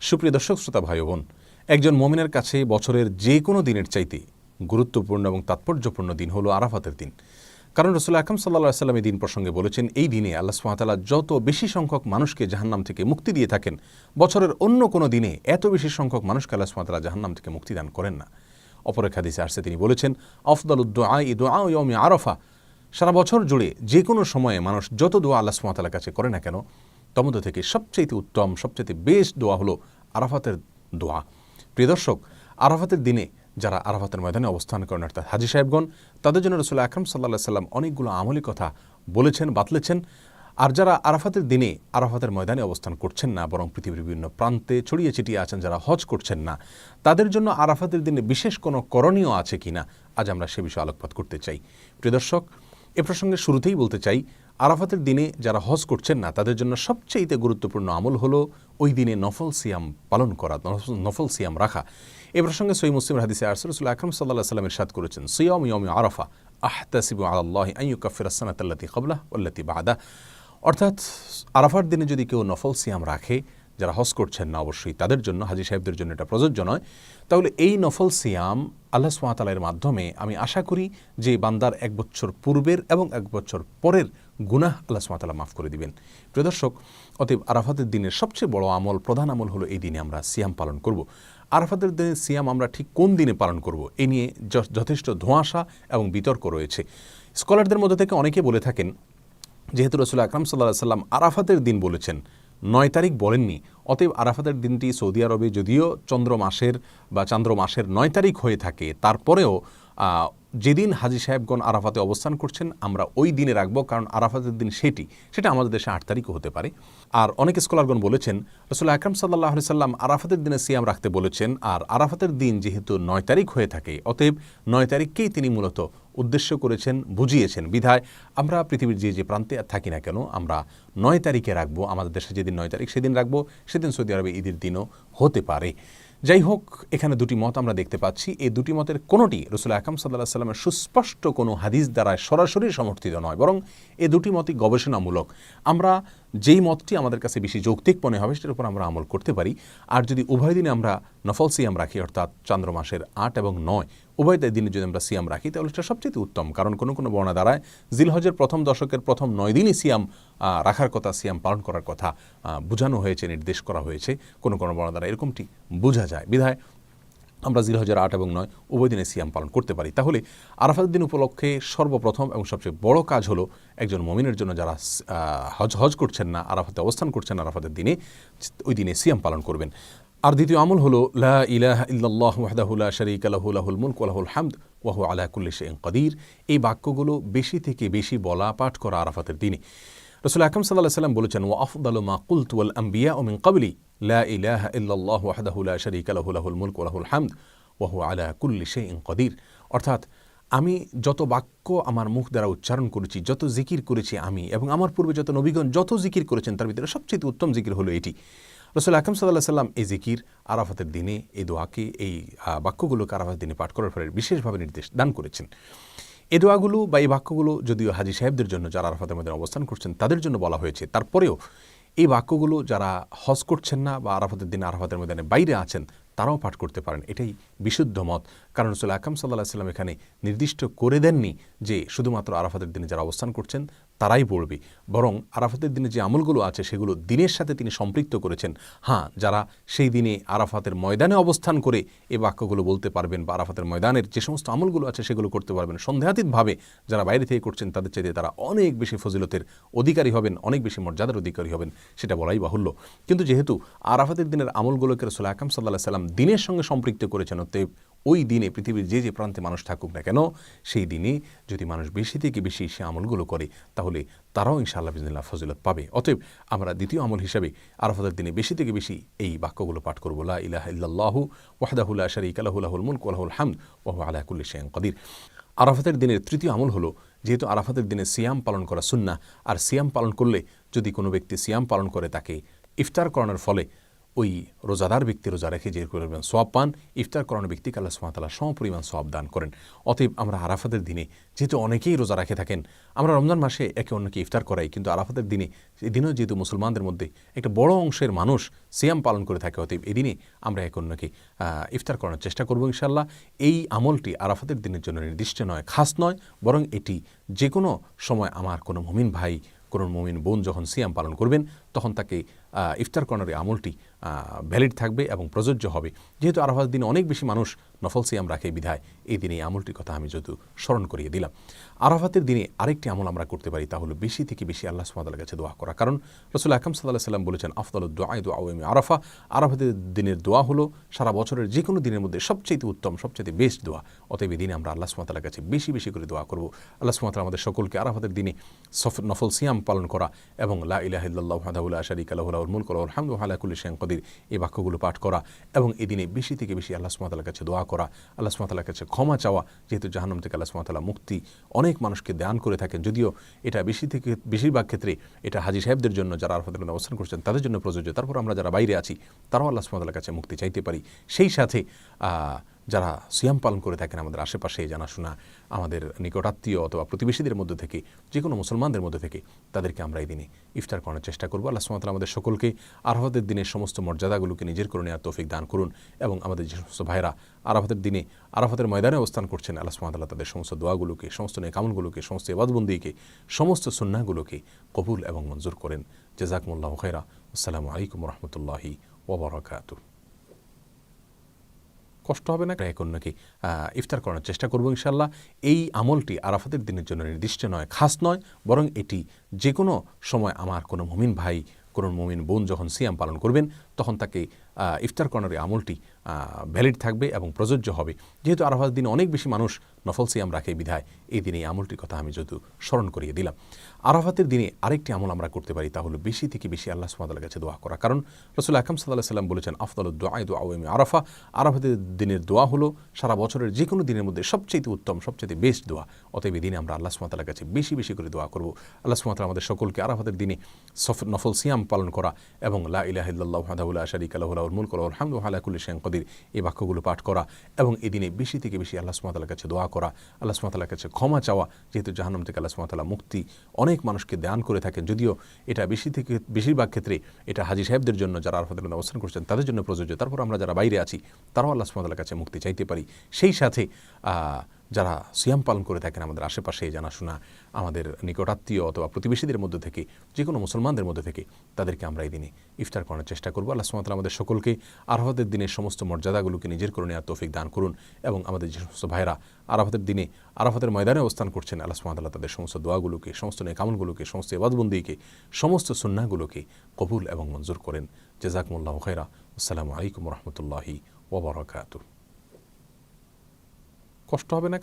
সুপ্রিয় দর্শক শ্রোতা ভাই বোন, একজন মুমিনের কাছে বছরের যে কোনো দিনের চাইতে গুরুত্বপূর্ণ এবং তাৎপর্যপূর্ণ দিন হলো আরাফাতের দিন। কারণ রাসূল আকরাম সাল্লাল্লাহু আলাইহি ওয়াসাল্লাম এই দিন প্রসঙ্গে বলেছেন, এই দিনে আল্লাহ সুবহানাহু ওয়া তাআলা যত বেশি সংখ্যক মানুষকে জাহান্নাম থেকে মুক্তি দিয়ে থাকেন, বছরের অন্য কোনো দিনে এত বেশি সংখ্যক মানুষকে আল্লাহ সুবহানাহু ওয়া তাআলা জাহান্নাম থেকে মুক্তি দান করেন না। অপর এক হাদিসে আসছে, তিনি বলেছেন, আফদালুদ দুআ দুআ ইয়াউমি আরাফা। সারা বছর জুড়ে যে কোনো সময়ে মানুষ যত দোয়া আল্লাহ সুবহানাহু ওয়া তাআলার কাছে করে না কেন, তার মধ্যে থেকে সবচেয়ে উত্তম, সবচেয়ে বেস্ট দোয়া হলো আরাফাতের দোয়া। প্রিয় দর্শক, আরাফাতের দিনে যারা আরাফাতের ময়দানে অবস্থান করেন অর্থাৎ হাজী সাহেবগণ, তাদের জন্য রাসূল আকরাম সাল্লাল্লাহু আলাইহি ওয়াসাল্লাম অনেকগুলো আমলি কথা বলেছেন, বাতলেছেন। আর যারা আরাফাতের দিনে আরাফাতের ময়দানে অবস্থান করছেন না, বরং পৃথিবীর বিভিন্ন প্রান্তে ছড়িয়ে ছিটিয়ে আছেন, যারা হজ করছেন না, তাদের জন্য আরাফাতের দিনে বিশেষ কোনো করণীয় আছে কিনা, আজ আমরা সে বিষয়ে আলোকপাত করতে চাই। প্রিয় দর্শক, এ প্রসঙ্গে শুরুতেই বলতে চাই, আরাফাতের দিনে যারা হজ করছেন না, তাদের জন্য সবচেয়ে গুরুত্বপূর্ণ আমল হলো ওই দিনে নফল সিয়াম পালন করা, নফল সিয়াম রাখা। এ প্রসঙ্গে সহিহ মুসলিমের হাদিসে রাসূল আকরাম সাল্লাল্লাহু আলাইহি ওয়াসাল্লাম ইরশাদ করেছেন, সিয়াম ইয়াউমি আরাফা আহতাসিবু আলাল্লাহি আন ইউকাফিরা আস-সানাতা আল্লাতী ক্বাবলাহু ওয়াল্লাতী বা'দাহু। অর্থাৎ আরাফার দিনে যদি কেউ নফল সিয়াম রাখে, যারা হজ করছেন না অবশ্যই তাদের জন্য, হাজী সাহেবদের জন্য এটা প্রযোজ্য নয়, তাহলে এই নফল সিয়াম আল্লাহ সুবহানাহু ওয়া তাআলার মাধ্যমে আমি আশা করি যে বান্দার এক বছর পূর্বের এবং এক বছর পরের গুনাহ আল্লাহ সুবহানাহু ওয়া তাআলা মাফ করে দিবেন। প্রিয় দর্শক, অতএব আরাফাতের দিনের সবচেয়ে বড় আমল, প্রধান আমল হলো এই দিনে আমরা সিয়াম পালন করব। আরাফাতের দিনে সিয়াম আমরা ঠিক কোন দিনে পালন করব, এ নিয়ে যথেষ্ট ধোঁয়াশা এবং বিতর্ক রয়েছে। স্কলারদের মধ্যে থেকে অনেকে বলে থাকেন, যেহেতু রাসূল আকরাম সাল্লাল্লাহু আলাইহি ওয়াসাল্লাম আরাফাতের দিন বলেছেন, 9 তারিখ বলেননি, অতএব আরাফাতের দিনটি সৌদি আরবে যদিও চন্দ্র মাসের 9 তারিখ হয়ে থাকে, তারপরেও যেদিন হাজী সাহেবগণ আরাফাতে অবস্থান করছেন আমরা ওই দিনে রাখবো, কারণ আরাফাতের দিন সেটা আমাদের দেশে 8 তারিখও হতে পারে। আর অনেক স্কলারগণ বলেছেন, রাসূল আকরাম সাল্লাল্লাহু আলাইহি ওয়াসাল্লাম আরাফাতের দিনে সিয়াম রাখতে বলেছেন, আর আরাফাতের দিন যেহেতু 9 তারিখ হয়ে থাকে, অতএব 9 তারিখকেই তিনি মূলত উদ্দেশ্য করেছেন, বুঝিয়েছেন। বিধায় আমরা পৃথিবীর যে প্রান্তে থাকি না কেন, আমরা 9 তারিখে রাখবো। আমাদের দেশে যেদিন 9 তারিখ সেদিন রাখবো, সেদিন সৌদি আরবে ঈদের দিনও হতে পারে। যাই হোক, এখানে দুটি মত আমরা দেখতে পাচ্ছি। এই দুটি মতের কোনোটি রাসূল আকরাম সাল্লাল্লাহু আলাইহি ওয়াসাল্লামের সুস্পষ্ট কোনো হাদিস দ্বারা সরাসরি সমর্থিত নয়, বরং এই দুটি মতই গবেষণামূলক। আমরা যেই মতটি আমাদের কাছে বেশি যৌক্তিক মনে হবে সেটার উপর আমরা আমল করতে পারি। আর যদি উভয় দিনে আমরা নফল সিয়াম রাখি, অর্থাৎ চন্দ্র মাসের 8 এবং 9 উভয় দিনে যদি আমরা সিয়াম রাখি, তাহলে সেটা সবচেয়ে উত্তম। কারণ কোনো কোনো বর্ণনা দ্বারায় জিলহজের প্রথম দশকের প্রথম 9 দিনই সিয়াম রাখার কথা, সিয়াম পালন করার কথা বোঝানো হয়েছে, নির্দেশ করা হয়েছে। কোনো কোনো বর্ণনা দ্বারা এরকমটি বোঝা যায়। বিধায় আমরা জিলহজের 8 এবং 9 উভয় দিনে সিয়াম পালন করতে পারি। তাহলে আরাফাতের দিন উপলক্ষে সর্বপ্রথম এবং সবচেয়ে বড় কাজ হলো একজন মুমিনের জন্য যারা হজ করছেন না, আরাফাতে অবস্থান করছেন আরাফাতের দিনে, ওই দিনে সিয়াম পালন করবেন। আর দ্বিতীয় আমল হলো লা ইলাহা ইল্লাল্লাহু ওয়াহদাহু লা শারীকা লাহু লাহুল মুলকু ওয়া লাহুল হামদ ওয়া হুয়া আলা কুল্লি শাইইন কাদির। এই বাক্যগুলো বেশি থেকে বেশি বলা, পাঠ করা আরাফাতের দিনে। রাসূল আকরাম সাল্লাল্লাহু আলাইহি ওয়াসাল্লাম বলেছেন, ওয়া আফদালু মা কুলতু ওয়াল আমবিয়াউ মিন ক্বাবলি লা ইলাহা ইল্লাল্লাহু ওয়াহদাহু লা শারীকা লাহু লাহুল মুলকু ওয়া লাহুল হামদ ওয়া হুয়া আলা কুল্লি শাইইন কাদির। অর্থাৎ আমি যত বাক্য আমার মুখ দ্বারা উচ্চারণ করেছি, যত জিকির করেছি আমি, এবং আমার পূর্বে যত নবীগণ যত জিকির করেছেন, তার ভিতরে সবচেয়ে উত্তম জিকির হলো এটি। রাসূল আকরাম সাল্লাল্লাহু আলাইহি ওয়াসাল্লাম এই জিকির আরাফাতের দিনে, এই দোয়াকে, এই বাক্যগুলোকে আরাফাতের দিনে পাঠ করার ফলে বিশেষভাবে নির্দেশ দান করেছেন। এই দোয়াগুলো বা এই বাক্যগুলো যদিও হাজী সাহেবদের জন্য, যারা আরাফাতের ময়দানে অবস্থান করছেন তাদের জন্য বলা হয়েছে, তারপরেও এই বাক্যগুলো যারা হজ করছেন না বা আরাফাতের দিনে আরাফাতের ময়দানে বাইরে আছেন তারাও পাঠ করতে পারেন। এটাই বিশুদ্ধ মত। কারণ রাসূল আকরাম সাল্লাল্লাহু আলাইহি ওয়াসাল্লাম এখানে নির্দিষ্ট করে দেননি যে শুধুমাত্র আরাফাতের দিনে যারা অবস্থান করছেন তারাই পড়বে, বরং আরাফাতের দিনে যে আমলগুলো আছে সেগুলো দিনের সাথে তিনি সম্পৃক্ত করেছেন। হ্যাঁ, যারা সেই দিনে আরাফাতের ময়দানে অবস্থান করে এই বাক্যগুলো বলতে পারবেন বা আরাফাতের ময়দানের যে সমস্ত আমলগুলো আছে সেগুলো করতে পারবেন, সন্দেহাতীতভাবে যারা বাইরে থেকে করছেন তাদের চাইতে তারা অনেক বেশি ফজিলতের অধিকারী হবেন, অনেক বেশি মর্যাদার অধিকারী হবেন, সেটা বলাই বাহুল্য। কিন্তু যেহেতু আরাফাতের দিনের আমলগুলোকে রাসূল আকরাম সাল্লাল্লাহু আলাইহি ওয়াসাল্লাম দিনের সঙ্গে সম্পৃক্ত করেছেন, অতএব ওই দিনে পৃথিবীর যে প্রান্তে মানুষ থাকুক না কেন, সেই দিনে যদি মানুষ বেশি থেকে বেশি সে আমলগুলো করে, তাহলে তারাও ইনশাআল্লাহ বিইজনিল্লাহ ফজিলত পাবে। অতএব আমরা দ্বিতীয় আমল হিসাবে আরাফাতের দিনে বেশি থেকে বেশি এই বাক্যগুলো পাঠ করব, লা ইলাহা ইল্লাল্লাহু ওয়াহদাহু লা শারীকা লাহু লাহুল মুলকু ওয়া লাহুল হামদ ওয়া হুয়া আলা কুল্লি শাইইন কাদির। আরাফাতের দিনের তৃতীয় আমল হলো, যেহেতু আরাফাতের দিনে সিয়াম পালন করা সুন্নাহ, আর সিয়াম পালন করলে যদি কোনো ব্যক্তি সিয়াম পালন করে তাকে ইফতার করানোর ফলে ওই রোজাদার ব্যক্তি রোজা রেখে যে করবেন সওয়াব পান, ইফতার করানো ব্যক্তিকে আল্লাহ সুবহানাহু ওয়া তাআলা সমপরিমাণ সওয়াব দান করেন। অতএব আমরা আরাফাতের দিনে যেহেতু অনেকেই রোজা রেখে থাকেন, আমরা রমজান মাসে একে অন্যকে ইফতার করাই, কিন্তু আরাফাতের দিনে এই দিনেও যেহেতু মুসলমানদের মধ্যে একটা বড় অংশের মানুষ সিয়াম পালন করে থাকে, অতএব এই দিনে আমরা একে অন্যকে ইফতার করানোর চেষ্টা করব ইনশাআল্লাহ। এই আমলটি আরাফাতের দিনের জন্য নির্দিষ্ট নয়, খাস নয়, বরং এটি যে কোনো সময় আমার কোনো মুমিন ভাই, কোনো মুমিন বোন যখন সিয়াম পালন করবেন তখন তাকে ইফতার করানোর এই আমলটি ভ্যালিড থাকবে এবং প্রযোজ্য হবে। যেহেতু আরাফাতের দিনে অনেক বেশি মানুষ নফল সিয়াম রাখে বিধায় এই দিনে এই আমলটির কথা আমি যদিও স্মরণ করিয়ে দিলাম। আরাফাতের দিনে আরেকটি আমল আমরা করতে পারি, তা হলো বেশি থেকে বেশি আল্লাহ সুবহানাহু ওয়া তাআলার কাছে দোয়া করা। কারণ রাসূল আকরাম সাল্লাল্লাহু আলাইহি ওয়াসাল্লাম বলেছেন, আফদালুদ দুআই দুআউ ইয়াউমি আরাফা। আরাফাতের দিনের দোয়া হলো সারা বছরের যে কোনো দিনের মধ্যে সবচেয়ে উত্তম, সবচেয়ে বেস্ট দোয়া। অতএব এই দিনে আমরা আল্লাহ সুবহানাহু ওয়া তাআলার কাছে বেশি বেশি করে দোয়া করব। আল্লাহ সুবহানাহু ওয়া তাআলা আমাদের সকলকে আরাফাতের দিনে নফল সিয়াম পালন করা এবং লা ইলাহা ইল্লাল্লাহু ওয়াহদাহু লা শারীকা লাহু লাহুল মুলকু ওয়া লাহুল হামদু ওয়া আলা কুল্লি শাইইন কাদির, এই বাক্যগুলো পাঠ করা এবং এই দিনে বেশি থেকে বেশি আল্লাহ সুবহানাহু ওয়া তাআলার কাছে দোয়া করা, আল্লাহ সুবহানাহু ওয়া তাআলার কাছে ক্ষমা চাওয়া। যেহেতু জাহান্নাম থেকে আল্লাহ সুবহানাহু ওয়া তাআলা মুক্তি অনেক মানুষকে দান করে থাকেন, যদিও এটা বেশিরভাগ ক্ষেত্রে এটা হাজী সাহেবদের জন্য, যারা আরাফাতের মধ্যে অবস্থান করছেন তাদের জন্য প্রযোজ্য। তারপর আমরা যারা বাইরে আছি তারাও আল্লাহ সুবহানাহু ওয়া তাআলার কাছে মুক্তি চাইতে পারি। সেই সাথে যারা সিয়াম পালন করে থাকেন আমাদের আশেপাশে জানাশোনা, আমাদের নিকটাত্মীয় অথবা প্রতিবেশীদের মধ্যে থেকে, যে কোনো মুসলমানদের মধ্যে থেকে তাদেরকে আমরা এই দিনে ইফতার করানোর চেষ্টা করব। আল্লাহ সুবহানাহু ওয়া তাআলা আমাদের সকলকে আরাফাতের দিনের সমস্ত মর্যাদাগুলোকে নিজের করে নেওয়ার তৌফিক দান করুন এবং আমাদের যে সমস্ত ভাইরা আরাফাতের দিনে আরাফাতের ময়দানে অবস্থান করছেন, আল্লাহ সুবহানাহু ওয়া তাআলা তাদের সমস্ত দোয়াগুলোকে, সমস্ত নেক আমলগুলোকে, সমস্ত ইবাদতবন্দিকে, সমস্ত সুন্নাহগুলোকে কবুল এবং মঞ্জুর করেন। জাযাকুমুল্লাহু খায়রা। আসসালামু আলাইকুম ওয়া রাহমাতুল্লাহি ওয়া বারাকাতুহু। কষ্ট হবে না, এক অন্যকে ইফতার করানোর চেষ্টা করব ইনশাআল্লাহ। এই আমলটি আরাফাতের দিনের জন্য নির্দিষ্ট নয়, খাস নয়, বরং এটি যে কোনো সময় আমার কোনো মুমিন ভাই, কোনো মুমিন বোন যখন সিয়াম পালন করবেন তখন তাকে ইফতার করানোর এই আমলটি ভ্যালিড থাকবে এবং প্রযোজ্য হবে। যেহেতু আরাফাতের দিনে অনেক বেশি মানুষ নফল সিয়াম রাখে বিধায় এই দিনে এই আমলটির কথা আমি যদিও স্মরণ করিয়ে দিলাম। আরাফাতের দিনে আরেকটি আমল আমরা করতে পারি, তা হলো বেশি থেকে বেশি আল্লাহ সুবহানাহু ওয়া তাআলার কাছে দোয়া করা। কারণ রাসূল আকরাম সাল্লাল্লাহু আলাইহি ওয়াসাল্লাম বলেছেন, আফদালুদ দুআই দুআউ ইয়াউমি আরাফা। আরাফাতের দিনের দোয়া হলো সারা বছরের যে কোনো দিনের মধ্যে সবচেয়ে উত্তম, সবচেয়ে বেস্ট দোয়া। অতএব এই দিনে আমরা আল্লাহ সুবহানাহু ওয়া তাআলার কাছে বেশি বেশি করে দোয়া করব। আল্লাহ সুবহানাহু ওয়া তাআলা আমাদের সকলকে আরাফাতের দিনে নফল সিয়াম পালন করা এবং লা ইলাহা ইল্লাল্লাহু ওয়াহদাহু লা শারীকা লাহু লাহুল মুলকু ওয়া লাহুল হামদু ওয়া আলা কুল্লি শাইইন কাদির, এই বাক্যগুলো পাঠ করা এবং এই দিনে বেশি থেকে বেশি আল্লাহ সুবহানাহু ওয়া তাআলার কাছে দোয়া করা, আল্লাহ সুবহানাহু ওয়া তাআলার কাছে ক্ষমা চাওয়া। যেহেতু জাহান্নাম থেকে আল্লাহ সুবহানাহু ওয়া তাআলা মুক্তি অনেক মানুষকে দান করে থাকেন, যদিও এটা বেশিরভাগ ক্ষেত্রে এটা হাজী সাহেবদের জন্য, যারা আরাফাতের মধ্যে অবস্থান করছেন তাদের জন্য প্রযোজ্য। তারপর আমরা যারা বাইরে আছি তারাও আল্লাহ সুবহানাহু ওয়া তাআলার কাছে মুক্তি চাইতে পারি। সেই সাথে যারা সিয়াম পালন করে থাকেন আমাদের আশেপাশে জানাশোনা, আমাদের নিকটাত্মীয় অথবা প্রতিবেশীদের মধ্যে থেকে, যে কোনো মুসলমানদের মধ্যে থেকে তাদেরকে আমরা এই দিনে ইফতার করানোর চেষ্টা করব। আল্লাহ সুবহানাহু ওয়া তাআলা আমাদের সকলকে আরাফাতের দিনের সমস্ত মর্যাদাগুলোকে নিজের করে নেওয়ার তৌফিক দান করুন এবং আমাদের যে সমস্ত ভাইরা আরাফাতের দিনে আরাফাতের ময়দানে অবস্থান করছেন, আল্লাহ সুবহানাহু ওয়া তাআলা তাদের সমস্ত দোয়াগুলোকে, সমস্ত নেক আমলগুলোকে, সমস্ত ইবাদতবন্দিকে, সমস্ত সুন্নাহগুলোকে কবুল এবং মঞ্জুর করেন। জাযাকুমুল্লাহু খায়রা। আসসালামু আলাইকুম ওয়া রাহমাতুল্লাহি ওয়া বারাকাতুহু। কষ্ট হবে না।